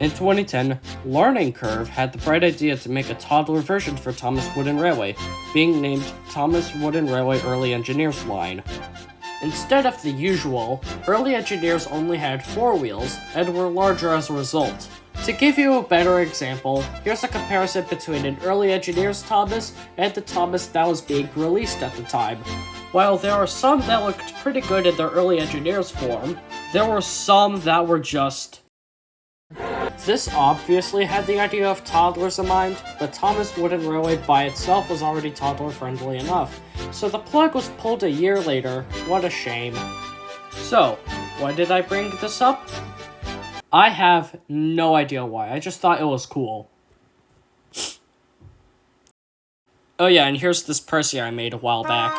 In 2010, Learning Curve had the bright idea to make a toddler version for Thomas Wooden Railway, being named Thomas Wooden Railway Early Engineers Line. Instead of the usual, early engineers only had 4 wheels and were larger as a result. To give you a better example, here's a comparison between an early engineers Thomas and the Thomas that was being released at the time. While there are some that looked pretty good in their early engineers form, there were some that were just... This obviously had the idea of toddlers in mind, but Thomas Wooden Railway by itself was already toddler-friendly enough, so the plug was pulled a year later. What a shame. So, why did I bring this up? I have no idea why, I just thought it was cool. Oh yeah, and here's this Percy I made a while back.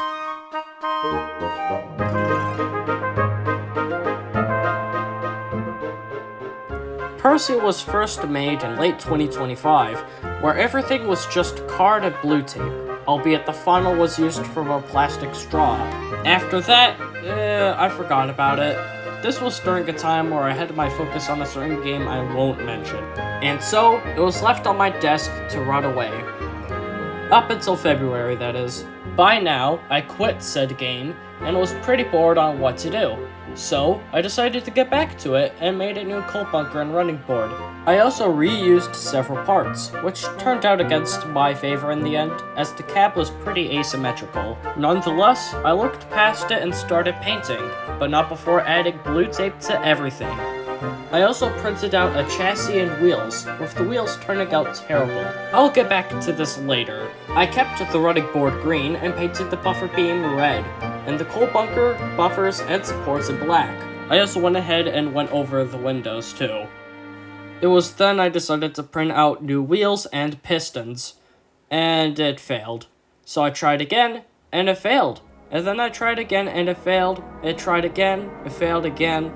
Percy was first made in late 2025, where everything was just card and blue tape, albeit the funnel was used from a plastic straw. After that, I forgot about it. This was during a time where I had my focus on a certain game I won't mention, and so it was left on my desk to rot away. Up until February, that is. By now, I quit said game, and was pretty bored on what to do. So, I decided to get back to it and made a new coal bunker and running board. I also reused several parts, which turned out against my favor in the end, as the cab was pretty asymmetrical. Nonetheless, I looked past it and started painting, but not before adding blue tape to everything. I also printed out a chassis and wheels, with the wheels turning out terrible. I'll get back to this later. I kept the running board green and painted the buffer beam red, and the coal bunker, buffers, and supports in black. I also went ahead and went over the windows too. It was then I decided to print out new wheels and pistons, and it failed. So I tried again, and it failed. And then I tried again, and it failed. It tried again, it failed again.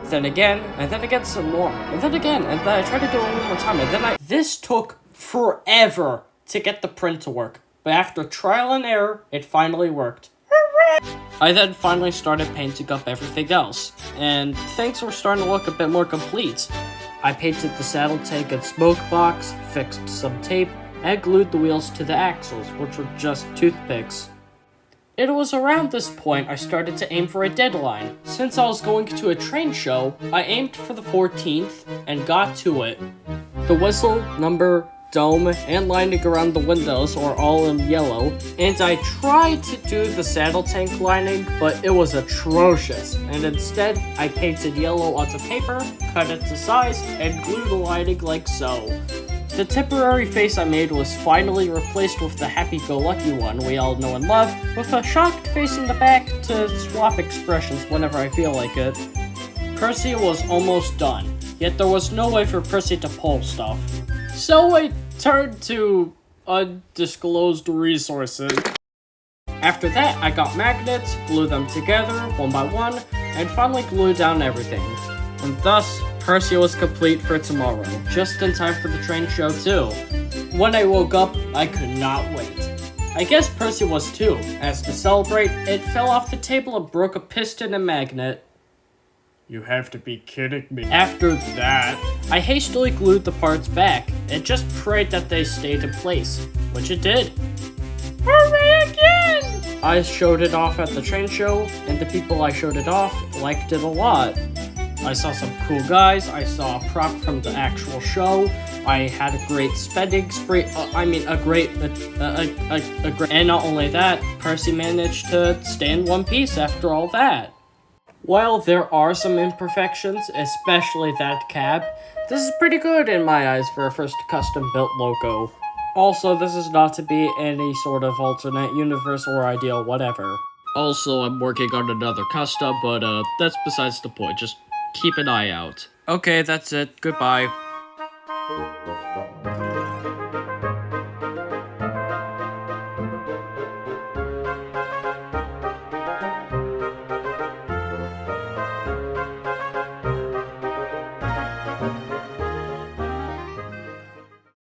Then again, and then again some more, and then again, and then I tried to do it one more time, and then This took forever to get the print to work, but after trial and error, it finally worked. I then finally started painting up everything else, and things were starting to look a bit more complete. I painted the saddle tank and smoke box, fixed some tape, and glued the wheels to the axles, which were just toothpicks. It was around this point I started to aim for a deadline. Since I was going to a train show, I aimed for the 14th and got to it. The whistle, number, dome, and lining around the windows are all in yellow, and I tried to do the saddle tank lining, but it was atrocious, and instead I painted yellow onto paper, cut it to size, and glued the lining like so. The temporary face I made was finally replaced with the happy-go-lucky one we all know and love, with a shocked face in the back to swap expressions whenever I feel like it. Percy was almost done, yet there was no way for Percy to pull stuff. So I turned to undisclosed resources. After that, I got magnets, glued them together one by one, and finally glued down everything. And thus, Percy was complete for tomorrow, just in time for the train show too. When I woke up, I could not wait. I guess Percy was too, as to celebrate, it fell off the table and broke a piston and magnet. You have to be kidding me. After that, I hastily glued the parts back, and just prayed that they stayed in place, which it did. Hooray again! I showed it off at the train show, and the people I showed it off liked it a lot. I saw some cool guys, I saw a prop from the actual show, I had a great spending spree, and not only that, Percy managed to stay in one piece after all that. While there are some imperfections, especially that cab, this is pretty good in my eyes for a first custom-built logo. Also, this is not to be any sort of alternate universe or ideal whatever. Also, I'm working on another custom, but that's besides the point, just keep an eye out. Okay, that's it. Goodbye.